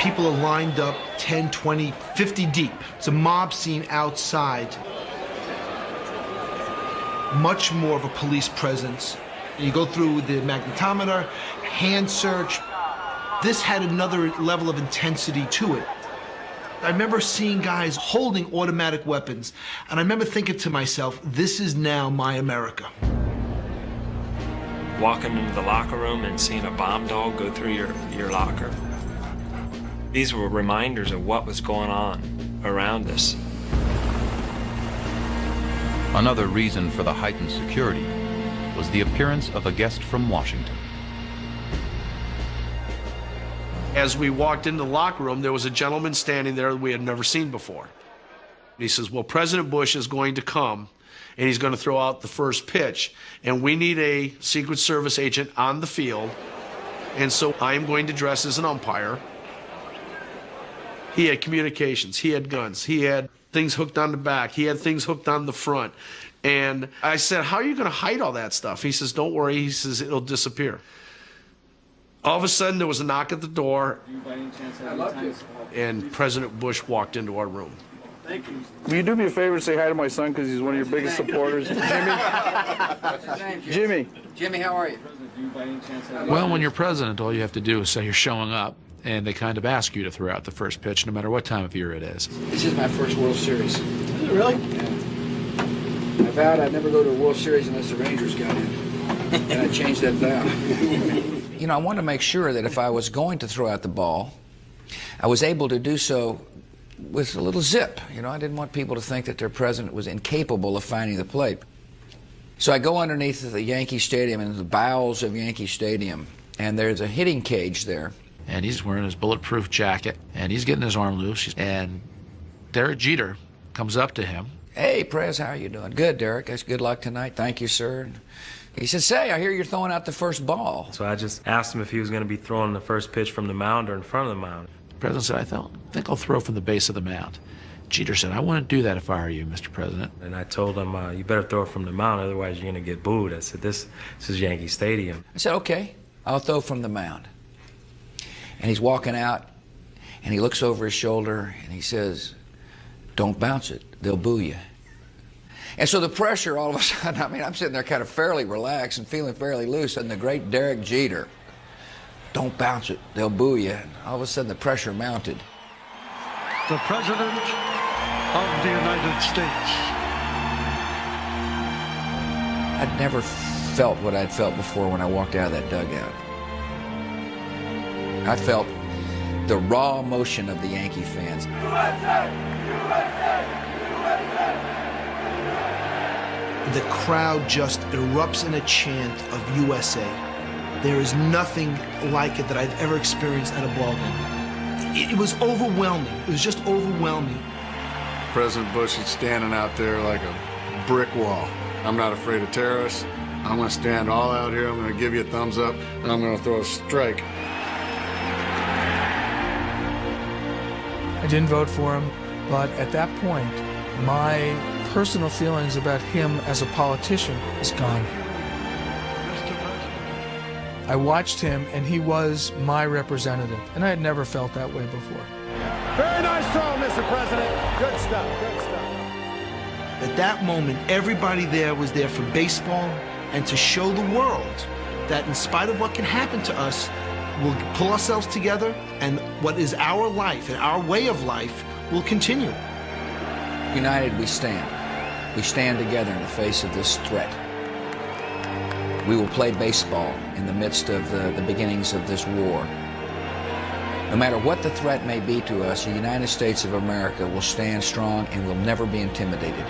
People are lined up 10, 20, 50 deep. It's a mob scene outside. Much more of a police presence. You go through the magnetometer, hand search. This had another level of intensity to it. I remember seeing guys holding automatic weapons, and I remember thinking to myself, this is now my America. Walking into the locker room and seeing a bomb dog go through your locker. These were reminders of what was going on around us. Another reason for the heightened security was the appearance of a guest from Washington. As we walked into the locker room, there was a gentleman standing there that we had never seen before. He says, well, President Bush is going to come, and he's going to throw out the first pitch, and we need a Secret Service agent on the field, and so I am going to dress as an umpire. He had communications, he had guns, he had things hooked on the back, he had things hooked on the front. And I said, how are you going to hide all that stuff? He says, don't worry, he says, it'll disappear. All of a sudden, there was a knock at the door, and President Bush walked into our room. Thank you. Will you do me a favor and say hi to my son, because he's one of your biggest supporters? Jimmy. Jimmy, how are you? Well, when you're president, all you have to do is say you're showing up, and they kind of ask you to throw out the first pitch, no matter what time of year it is. This is my first World Series. Is it really? Yeah. I vowed I'd never go to a World Series unless the Rangers got in. And I changed that vow. You know, I wanted to make sure that if I was going to throw out the ball, I was able to do so with a little zip. You know, I didn't want people to think that their president was incapable of finding the plate. So I go underneath the Yankee Stadium, in the bowels of Yankee Stadium, and there's a hitting cage there. And he's wearing his bulletproof jacket, and he's getting his arm loose, and Derek Jeter comes up to him. Hey, Prez, how are you doing? Good, Derek. That's good luck tonight. Thank you, sir. He said, say, I hear you're throwing out the first ball. So I just asked him if he was going to be throwing the first pitch from the mound or in front of the mound. The president said, I think I'll throw from the base of the mound. Jeter said, I wouldn't do that if I were you, Mr. President. And I told him, you better throw it from the mound, otherwise you're going to get booed. I said, this is Yankee Stadium. I said, okay, I'll throw from the mound. And he's walking out, and he looks over his shoulder, and he says, don't bounce it, they'll boo you. And so the pressure, all of a sudden, I mean, I'm sitting there kind of fairly relaxed and feeling fairly loose, and the great Derek Jeter, don't bounce it, they'll boo you. And all of a sudden, the pressure mounted. The President of the United States. I'd never felt what I'd felt before when I walked out of that dugout. I felt the raw emotion of the Yankee fans. USA! USA! USA! The crowd just erupts in a chant of USA. There is nothing like it that I've ever experienced at a ball game. It was overwhelming. It was just overwhelming. President Bush is standing out there like a brick wall. I'm not afraid of terrorists. I'm going to stand all out here. I'm going to give you a thumbs up, and I'm going to throw a strike. I didn't vote for him, but at that point, my personal feelings about him as a politician is gone. I watched him, and he was my representative, and I had never felt that way before. Very nice throw, Mr. President. Good stuff, good stuff. At that moment, everybody there was there for baseball and to show the world that in spite of what can happen to us, we'll pull ourselves together, and what is our life and our way of life will continue. United we stand. We stand together in the face of this threat. We will play baseball in the midst of the beginnings of this war. No matter what the threat may be to us, the United States of America will stand strong and will never be intimidated.